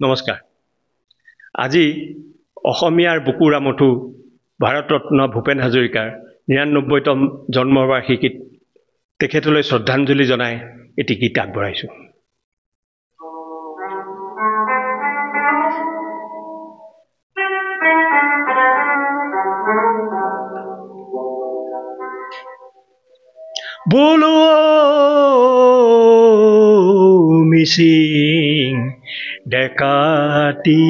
নমস্কাৰ। আজি অসমীয়াৰ বুকুৰ আমঠু ভাৰতৰত্ন ভূপেন হাজৰিকাৰ ৯৯তম জন্মবাৰ্ষিকীত তেখেতলৈ শ্ৰদ্ধাঞ্জলি জনাই এটি গীত আগবঢ়াইছোঁ। বোলো মিচিং ডেকাতি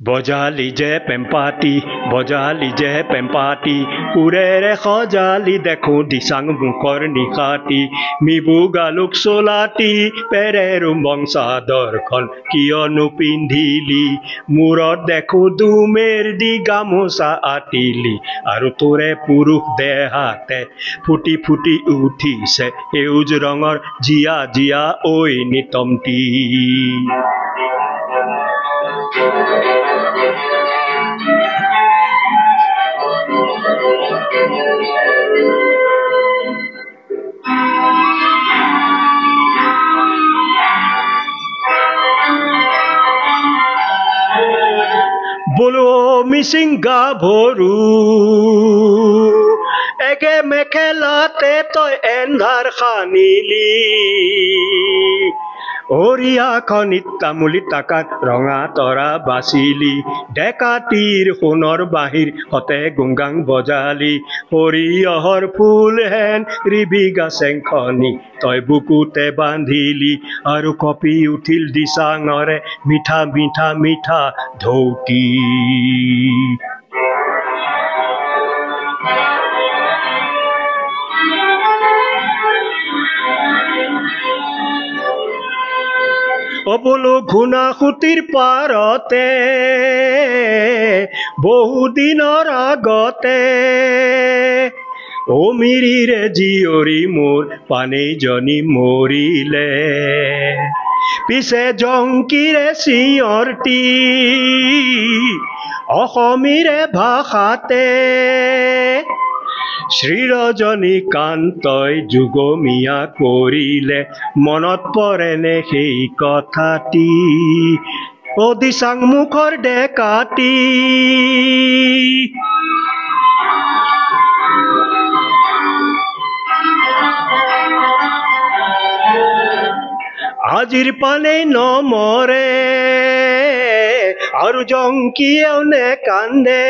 বজালি যে পেম্পাতি বজালি যে পেম্পাতি উৰেৰে সজালি দেখো দিচাং মুখৰ নিশাতি মিবু গালুক চলাতি পেৰেৰু বংশাদৰখন কিয়নো পিন্ধিলি মূৰত দেখো দুমেৰ দি গামোচা আতিলি আৰু তোৰে পুৰুষ দেহাতে ফুটি ফুটি উঠিছে সেউজ ৰঙৰ জিয়া জিয়া ঐ নিতমতি বোলো মিচিং গাভৰু একে মেখেলাতে তই এন্ধাৰ খানিলি অৰিয়াখনিত তামুলি টাকাত ৰঙা তৰা বাচিলি ডেকাতিৰ সোণৰ বাহিৰ হতে গুংগাং বজালি সৰিয়হৰ ফুল হেন ৰিবিগা চেংখনি তই বুকুতে বান্ধিলি আৰু কপি উঠিল দিচাঙৰে মিঠা মিঠা মিঠা ধৌতি বোলো ঘুণাসুতিৰ পাৰতে বহুদিনৰ আগতে অমিৰিৰে জীয়ৰী মোৰ পানেইজনী মৰিলে পিছে জংকিৰে চিঞৰতি অসমীৰে ভাষাতে শ্ৰীৰজনীকান্তই যুগমীয়া কৰিলে মনত পৰেনে সেই কথাটি দিচাং মুখৰ ডেকাতি আজিৰ পানেই নমৰে আৰু জংকিয়েও নেকান্দে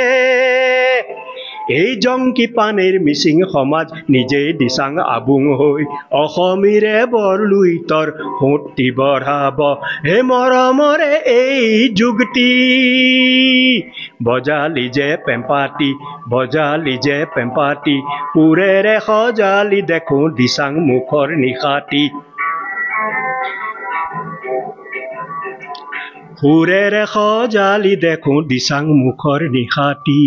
এই জংকি পানেৰ মিচিং সমাজ নিজেই দিচাং আবুং হৈ অসমীৰে বৰলুইতৰ সুঁতি বঢ়াব হে মৰমৰে এই যুগটি বজালি যে পেম্পাতি বজালি যে পেম্পাতি সুৰেৰে সজালি দেখো দিচাং মুখৰ নিশাতি সুৰেৰে সজালি দেখো দিচাং মুখৰ নিশাতি